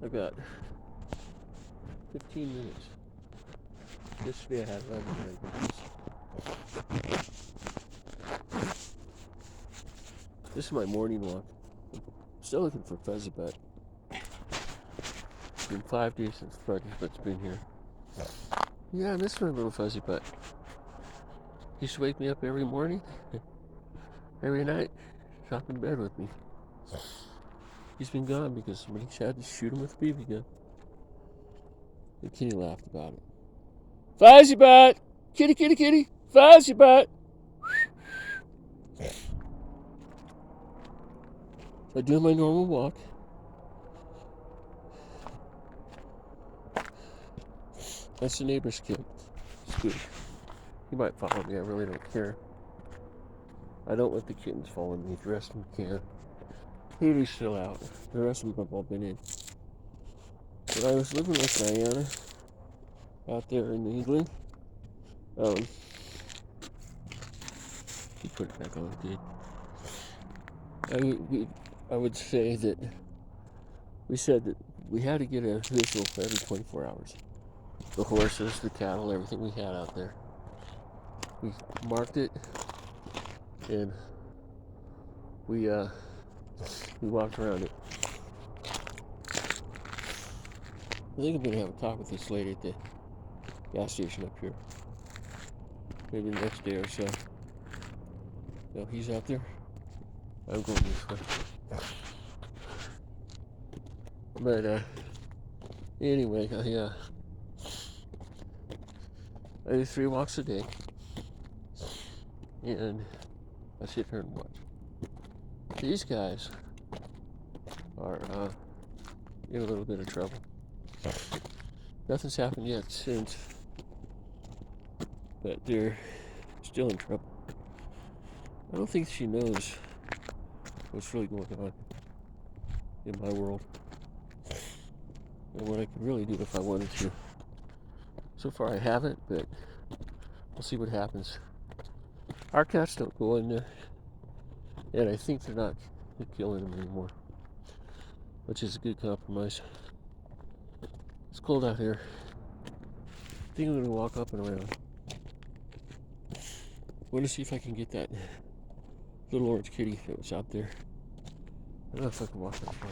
I got 15 minutes. Yesterday I had 11 minutes. This is my morning walk. Still looking for Fuzzy Butt. It's been 5 days since Fuzzy Butt's been here. Yeah, I miss my little Fuzzy Butt. He used to wake me up every morning, every night, hop in bed with me. He's been gone because somebody tried to shoot him with a BB gun. And Kenny laughed about it. Fuzzy Butt! Kitty, kitty, kitty! Fuzzy Butt! I do my normal walk. That's the neighbor's kid. Scoot. He might follow me, I really don't care. I don't let the kittens follow me, the rest of them can. Haley's still out. The rest of them have all been in. When I was living with Diana out there in England, he put it back on, dude. I would say that we said that we had to get a visual for every 24 hours. The horses, the cattle, everything we had out there. We marked it, and we walked around it. I think I'm gonna have a talk with this lady at the gas station up here. Maybe the next day or so. No, he's out there. I'm going this way. But anyway, I do 3 walks a day, and I sit here and watch. These guys are in a little bit of trouble. Nothing's happened yet since, but they're still in trouble. I don't think she knows what's really going on in my world and what I could really do if I wanted to. So far I haven't, but we'll see what happens. Our cats don't go in there, and I think they're not killing them anymore, which is a good compromise. It's cold out here. I think I'm going to walk up and around. I want to see if I can get that little orange kitty that was out there. I don't know if I can walk that far.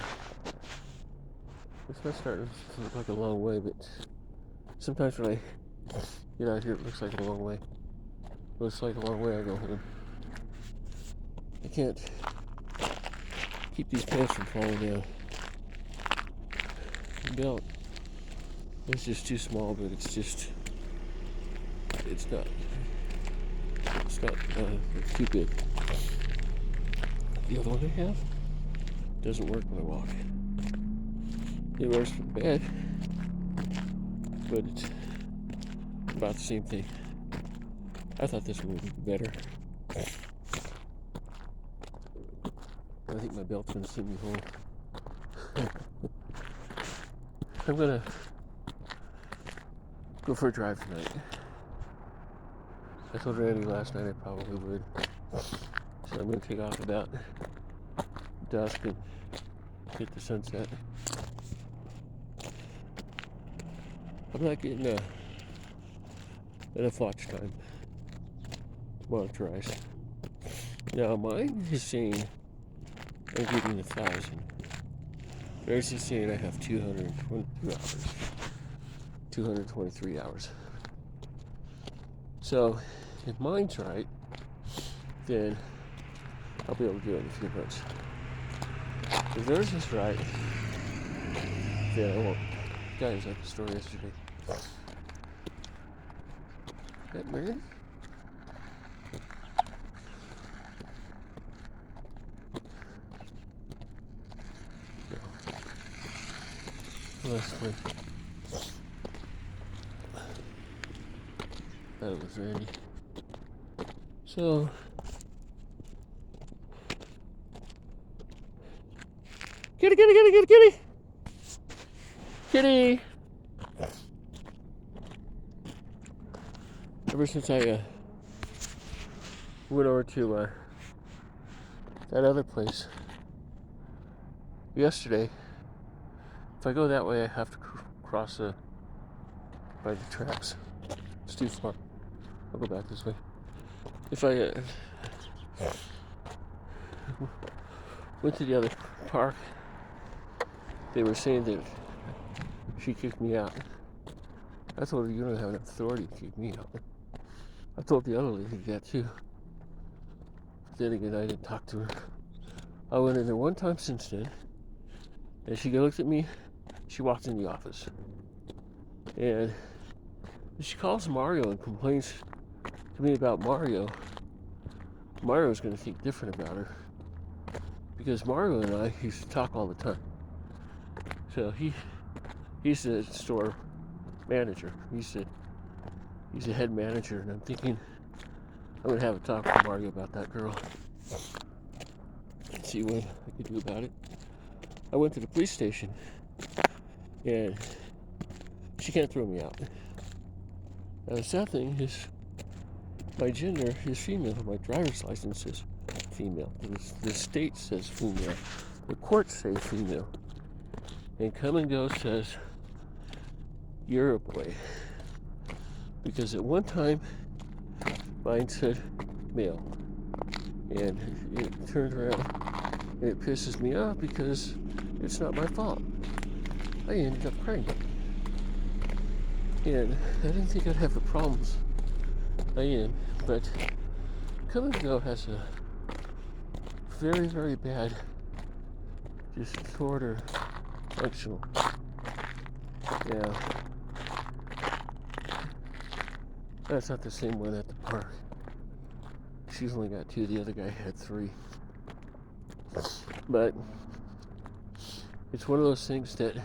It's not starting to look like a long way, but sometimes when I get out here, it looks like a long way. It looks like a long way, I go home. I can't keep these pants from falling down. The belt is just too small, but it's too big. The other one I have doesn't work when I walk. It works for bed, but it's about the same thing. I thought this one would be better. I think my belt's gonna send me home. I'm gonna go for a drive tonight. I told Randy last night I probably would. So I'm gonna take off about dusk and hit the sunset. I'm not getting enough watch time to monitorize. Now mine is saying I'm getting 1,000. Theirs is saying I have 222 hours. 223 hours. So if mine's right, then I'll be able to do it in a few months. If theirs is right, then I won't. Guys, like the story yesterday. That man? No. Last one. Thought it was Randy. So kitty, kitty, kitty, kitty, kitty. Kitty. Ever since I went over to that other place yesterday, If I go that way, I have to cross by the tracks. It's too far. I'll go back this way. If I went to the other park, they were saying that she kicked me out. I told her, you don't have enough authority to kick me out. I told the other lady that too. But then again, I didn't talk to her. I went in there one time since then, and she looked at me. She walked in the office, and she calls Mario and complains to me about Mario. Mario's going to think different about her, because Mario and I used to talk all the time. So he's the store manager. He's the head manager, and I'm thinking I'm going to have a talk with Mario about that girl and see what I could do about it. I went to the police station, and she can't throw me out. Now the sad thing is, my gender is female. My driver's license is female. The state says female. The courts say female. And Come and Go says you're a boy. Because at one time, mine said male. And it turned around, and it pisses me off because it's not my fault. I ended up pregnant. And I didn't think I'd have the problems I am, but Come and Go has a very, very bad disorder functional. Yeah. That's not the same one at the park. She's only got 2, the other guy had 3. But it's one of those things that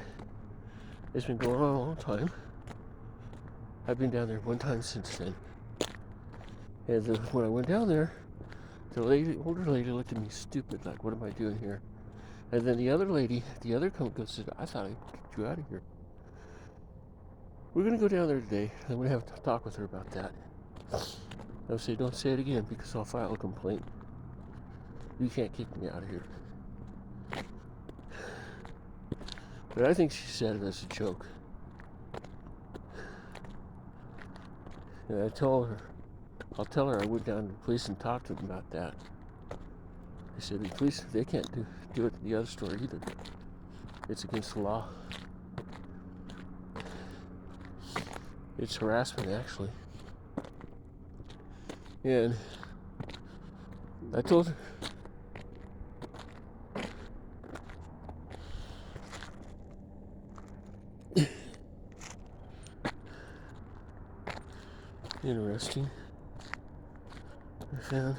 has been going on a long time. I've been down there one time since then. And when I went down there, the older lady looked at me stupid, like, what am I doing here? And then the other lady, the other company said, I thought I'd get you out of here. We're going to go down there today. I'm going to have to talk with her about that. I'll say, don't say it again, because I'll file a complaint. You can't kick me out of here. But I think she said it as a joke. And I'll tell her I went down to the police and talked to them about that. They said the police, they can't do it to the other store either. It's against the law. It's harassment, actually. And I told her, interesting. I found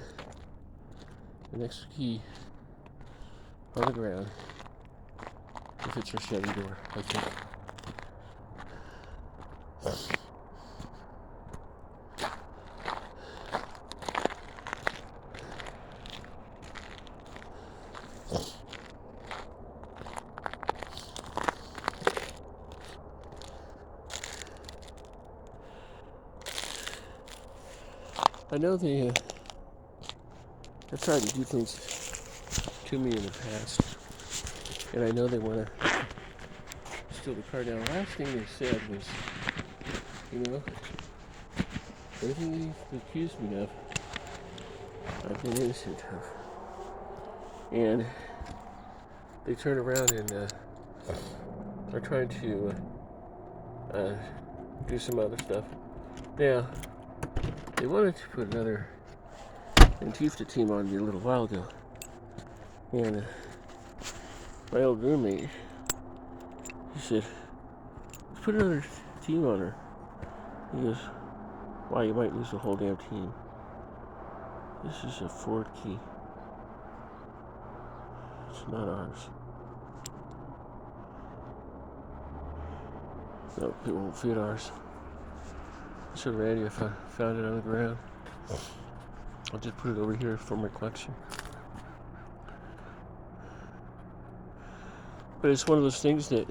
an extra key on the ground. If it's her Chevy door, I think. I know they have tried to do things to me in the past, and I know they want to steal the car down. Last thing they said was, everything they accused me of, I've been innocent of. And they turn around and are trying to do some other stuff. Now, they wanted to put another Antifa team on me a little while ago. And my old roommate, he said, let's put another team on her. He goes, why, you might lose the whole damn team. This is a Ford key. It's not ours. No, it won't fit ours. I said, Randy, if I found it on the ground, I'll just put it over here for my collection. But it's one of those things that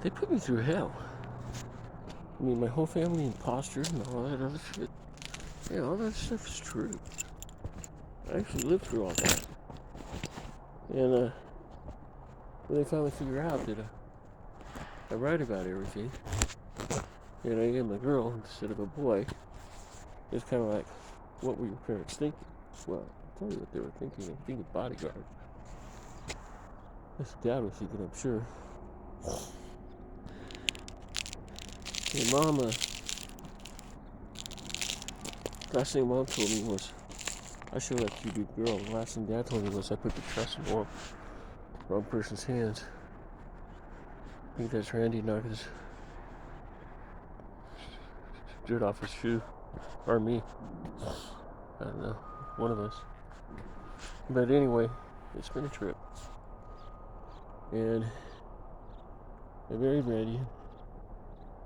they put me through hell. I mean, my whole family impostered and all that other shit. Yeah, all that stuff is true. I actually lived through all that. And when they finally figure out that I'm right about everything, and I am a girl instead of a boy, it's kind of like, what were your parents thinking? Well, I'll tell you what they were thinking. They were thinking bodyguard. That's what Dad was thinking, I'm sure. And Mama, last thing Mom told me was, I should let you be a girl. The last thing Dad told me was, I put the trust in the wrong person's hands. I think that's Randy knocked his dirt off his shoe. Or me. I don't know. One of us. But anyway, it's been a trip. And I married Randy.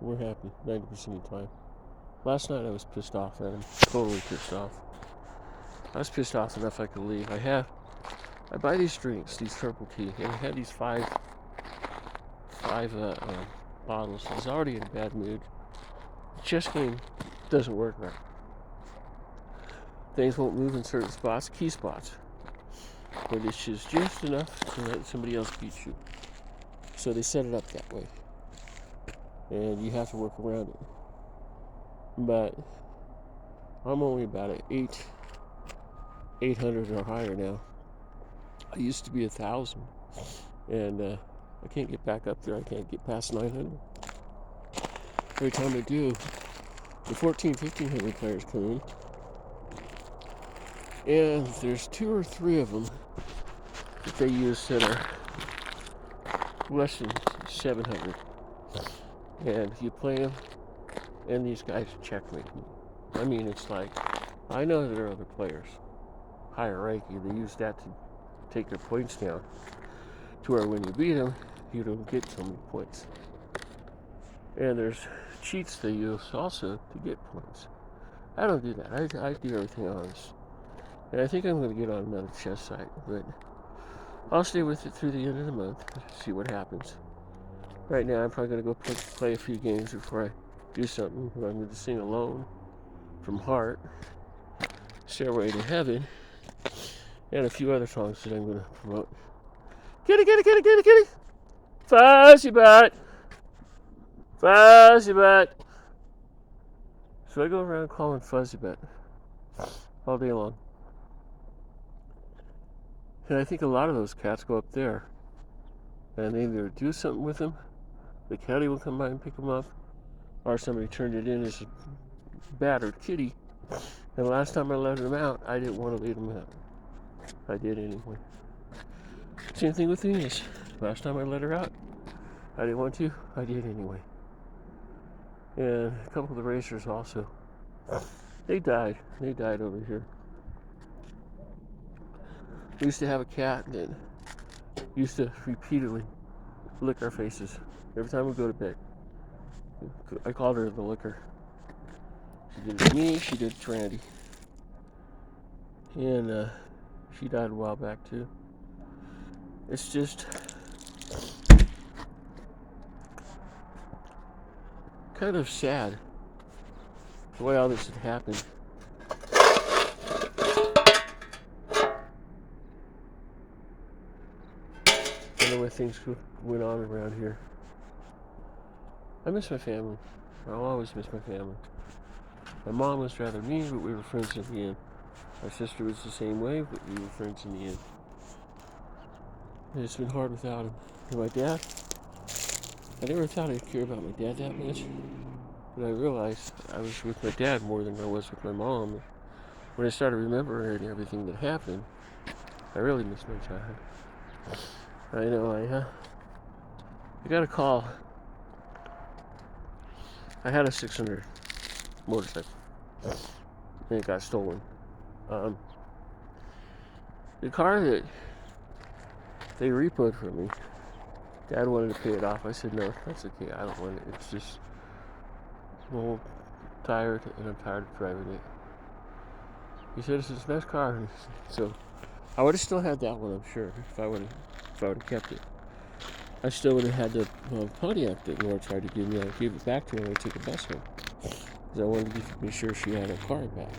We're happy 90% of the time. Last night I was pissed off at him. Totally pissed off. I was pissed off enough I could leave. I buy these drinks, these purple tea, and I had these five bottles. I was already in a bad mood. The chess game doesn't work right. Things won't move in certain spots, key spots. But it's just enough to let somebody else beat you. So they set it up that way. And you have to work around it. But I'm only about at 800 or higher now. I used to be 1,000. And I can't get back up there. I can't get past 900. Every time I do, the 1,500 players come in. And there's 2 or 3 of them that they use that are less than 700. And you play them, and these guys checkmate me. I mean, it's like, I know there are other players, higher ranking, they use that to take their points down, to where when you beat them, you don't get so many points. And there's cheats they use also to get points. I don't do that. I do everything honest. And I think I'm going to get on another chess site, but I'll stay with it through the end of the month, see what happens. Right now, I'm probably going to go play a few games before I do something. I'm going to sing Alone from Heart, Stairway to Heaven, and a few other songs that I'm going to promote. Kitty, kitty, kitty, kitty, kitty! Fuzzy butt! Fuzzy butt! So I go around calling Fuzzy butt all day long. And I think a lot of those cats go up there, and they either do something with them, the caddy will come by and pick them up, or somebody turned it in as a battered kitty. And the last time I let them out, I didn't want to let them out. I did anyway. Same thing with Venus. Last time I let her out, I didn't want to. I did anyway. And a couple of the racers also. They died. They died over here. We used to have a cat that used to repeatedly lick our faces every time we go to bed. I called her the licker. She did it to me, she did it to Randy. And she died a while back too. It's just kind of sad the way all this had happened. And the way things went on around here. I miss my family. I'll always miss my family. My mom was rather mean, but we were friends in the end. My sister was the same way, but we were friends in the end. And it's been hard without him. And my dad, I never thought I'd care about my dad that much. But I realized I was with my dad more than I was with my mom. When I started remembering everything that happened, I really miss my childhood. I know, I got a call. I had a 600 motorcycle, and it got stolen. The car that they repoed for me, Dad wanted to pay it off. I said, no, that's okay, I don't want it. It's just, I'm old, tired, and I'm tired of driving it. He said, it's a nice car. So, I would have still had that one, I'm sure, if I would have kept it. I still would have had the Pontiac that Laura tried to give me. I gave it back to her and I took a bus home. Because I wanted to be sure she had her car back.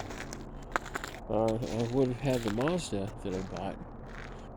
I would have had the Mazda that I bought.